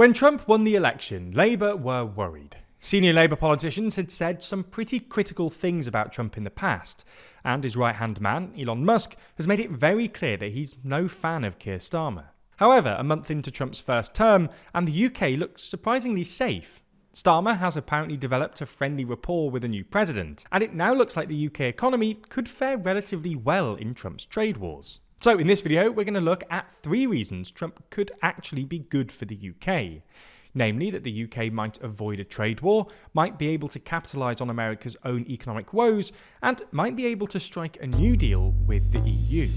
When Trump won the election, Labour were worried. Senior Labour politicians had said some pretty critical things about Trump in the past, and his right-hand man, Elon Musk, has made it very clear that he's no fan of Keir Starmer. However, a month into Trump's first term, and the UK looks surprisingly safe. Starmer has apparently developed a friendly rapport with the new president, and it now looks like the UK economy could fare relatively well in Trump's trade wars. So in this video, we're going to look at 3 reasons Trump could actually be good for the UK. Namely, that the UK might avoid a trade war, might be able to capitalise on America's own economic woes, and might be able to strike a new deal with the EU.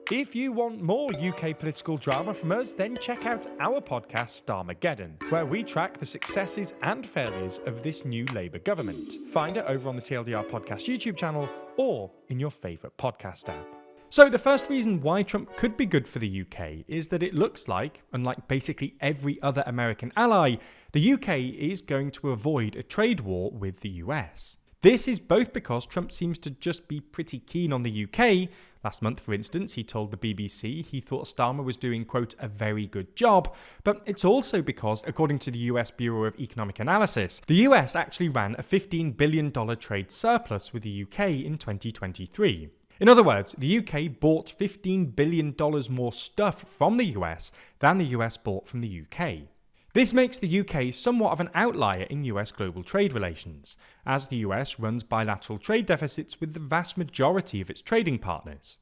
If you want more UK political drama from us, then check out our podcast Starmageddon, where we track the successes and failures of this new Labour government. Find it over on the TLDR Podcast YouTube channel or in your favourite podcast app. So the first reason why Trump could be good for the UK is that it looks like, unlike basically every other American ally, the UK is going to avoid a trade war with the US. This is both because Trump seems to just be pretty keen on the UK. Last month, for instance, he told the BBC he thought Starmer was doing, quote, a very good job. But it's also because, according to the US Bureau of Economic Analysis, the US actually ran a $15 billion trade surplus with the UK in 2023. In other words, the UK bought $15 billion more stuff from the US than the US bought from the UK. This makes the UK somewhat of an outlier in US global trade relations, as the US runs bilateral trade deficits with the vast majority of its trading partners.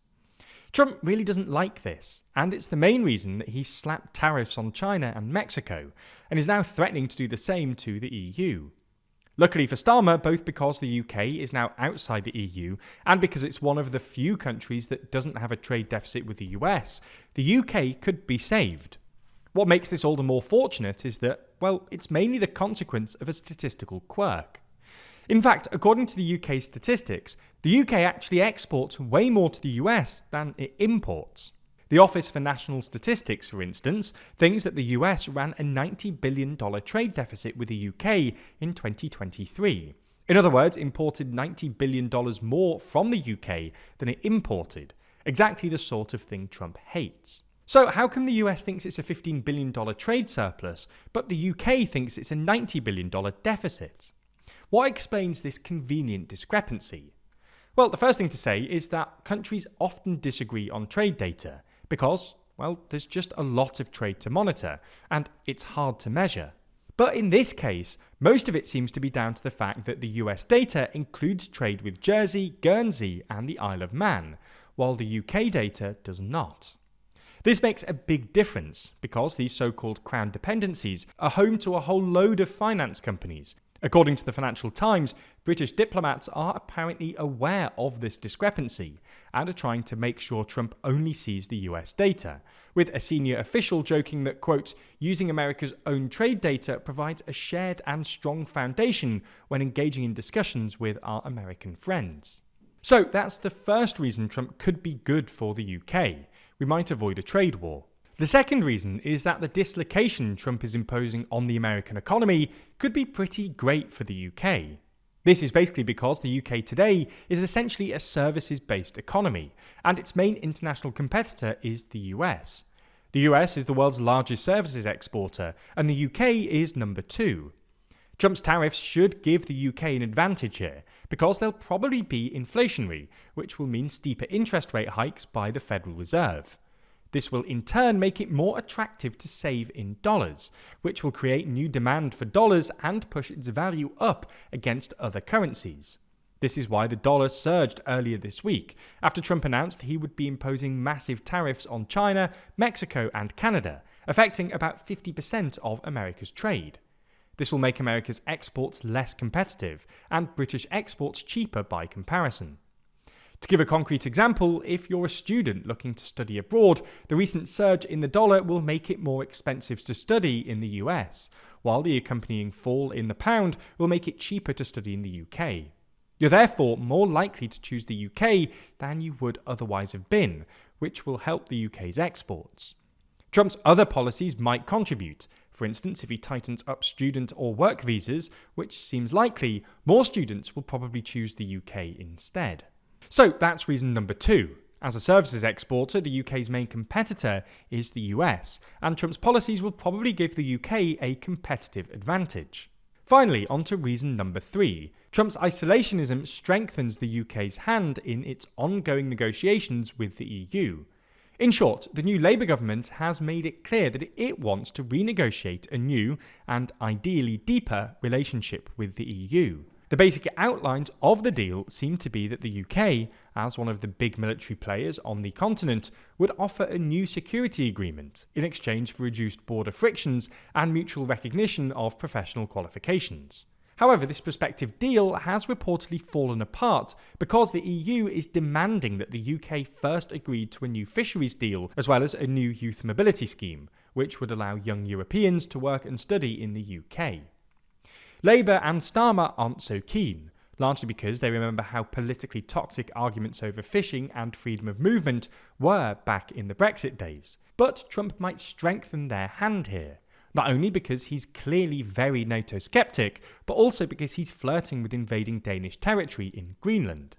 Trump really doesn't like this, and it's the main reason that he slapped tariffs on China and Mexico, and is now threatening to do the same to the EU. Luckily for Starmer, both because the UK is now outside the EU, and because it's one of the few countries that doesn't have a trade deficit with the US, the UK could be saved. What makes this all the more fortunate is that, well, it's mainly the consequence of a statistical quirk. In fact, according to the UK statistics, the UK actually exports way more to the US than it imports. The Office for National Statistics, for instance, thinks that the US ran a $90 billion trade deficit with the UK in 2023. In other words, imported $90 billion more from the UK than it imported, exactly the sort of thing Trump hates. So how come the US thinks it's a $15 billion trade surplus, but the UK thinks it's a $90 billion deficit? What explains this convenient discrepancy? Well, the first thing to say is that countries often disagree on trade data because, well, there's just a lot of trade to monitor, and it's hard to measure. But in this case, most of it seems to be down to the fact that the US data includes trade with Jersey, Guernsey, and the Isle of Man, while the UK data does not. This makes a big difference because these so-called crown dependencies are home to a whole load of finance companies. According to the Financial Times, British diplomats are apparently aware of this discrepancy and are trying to make sure Trump only sees the US data, with a senior official joking that, quote, using America's own trade data provides a shared and strong foundation when engaging in discussions with our American friends. So that's the first reason Trump could be good for the UK. We might avoid a trade war. The second reason is that the dislocation Trump is imposing on the American economy could be pretty great for the UK. This is basically because the UK today is essentially a services-based economy, and its main international competitor is the US. The US is the world's largest services exporter, and the UK is number 2. Trump's tariffs should give the UK an advantage here, because they'll probably be inflationary, which will mean steeper interest rate hikes by the Federal Reserve. This will in turn make it more attractive to save in dollars, which will create new demand for dollars and push its value up against other currencies. This is why the dollar surged earlier this week, after Trump announced he would be imposing massive tariffs on China, Mexico, and Canada, affecting about 50% of America's trade. This will make America's exports less competitive, and British exports cheaper by comparison. To give a concrete example, if you're a student looking to study abroad, the recent surge in the dollar will make it more expensive to study in the US, while the accompanying fall in the pound will make it cheaper to study in the UK. You're therefore more likely to choose the UK than you would otherwise have been, which will help the UK's exports. Trump's other policies might contribute. For instance, if he tightens up student or work visas, which seems likely, more students will probably choose the UK instead. So that's reason number 2. As a services exporter, the UK's main competitor is the US, and Trump's policies will probably give the UK a competitive advantage. Finally, on to reason number 3. Trump's isolationism strengthens the UK's hand in its ongoing negotiations with the EU. In short, the new Labour government has made it clear that it wants to renegotiate a new, and ideally deeper, relationship with the EU. The basic outlines of the deal seem to be that the UK, as one of the big military players on the continent, would offer a new security agreement in exchange for reduced border frictions and mutual recognition of professional qualifications. However, this prospective deal has reportedly fallen apart because the EU is demanding that the UK first agreed to a new fisheries deal as well as a new youth mobility scheme, which would allow young Europeans to work and study in the UK. Labour and Starmer aren't so keen, largely because they remember how politically toxic arguments over fishing and freedom of movement were back in the Brexit days. But Trump might strengthen their hand here. Not only because he's clearly very NATO sceptic, but also because he's flirting with invading Danish territory in Greenland.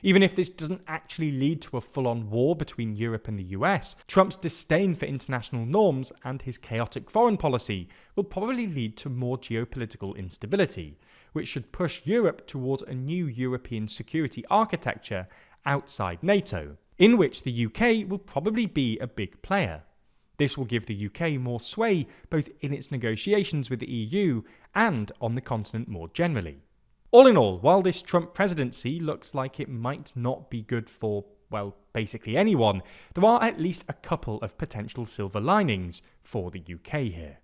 Even if this doesn't actually lead to a full-on war between Europe and the US, Trump's disdain for international norms and his chaotic foreign policy will probably lead to more geopolitical instability, which should push Europe towards a new European security architecture outside NATO, in which the UK will probably be a big player. This will give the UK more sway both in its negotiations with the EU and on the continent more generally. All in all, while this Trump presidency looks like it might not be good for, well, basically anyone, there are at least a couple of potential silver linings for the UK here.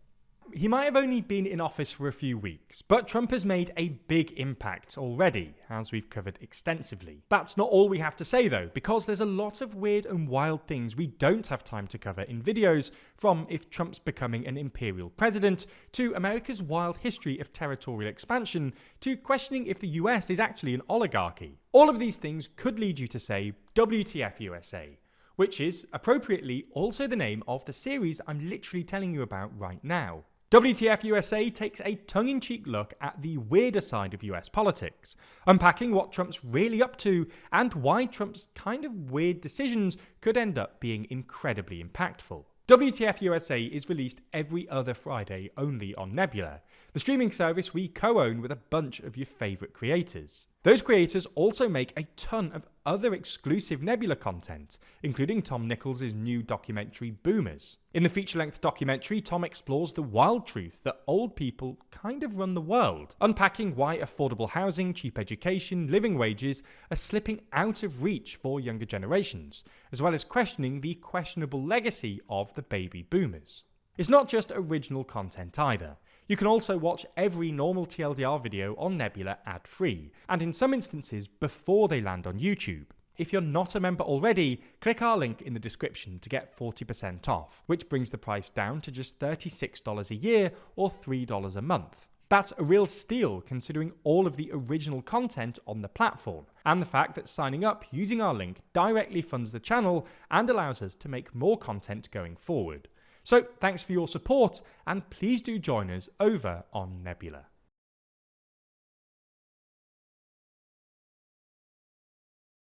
He might have only been in office for a few weeks, but Trump has made a big impact already, as we've covered extensively. That's not all we have to say though, because there's a lot of weird and wild things we don't have time to cover in videos, from if Trump's becoming an imperial president, to America's wild history of territorial expansion, to questioning if the US is actually an oligarchy. All of these things could lead you to say, WTF USA, which is, appropriately, also the name of the series I'm literally telling you about right now. WTF USA takes a tongue-in-cheek look at the weirder side of US politics, unpacking what Trump's really up to and why Trump's kind of weird decisions could end up being incredibly impactful. WTF USA is released every other Friday only on Nebula, the streaming service we co-own with a bunch of your favourite creators. Those creators also make a ton of other exclusive Nebula content, including Tom Nichols' new documentary Boomers. In the feature-length documentary, Tom explores the wild truth that old people kind of run the world, unpacking why affordable housing, cheap education, living wages are slipping out of reach for younger generations, as well as questioning the questionable legacy of the baby boomers. It's not just original content either. You can also watch every normal TLDR video on Nebula ad-free, and in some instances before they land on YouTube. If you're not a member already, click our link in the description to get 40% off, which brings the price down to just $36 a year or $3 a month. That's a real steal considering all of the original content on the platform, and the fact that signing up using our link directly funds the channel and allows us to make more content going forward. So thanks for your support, and please do join us over on Nebula.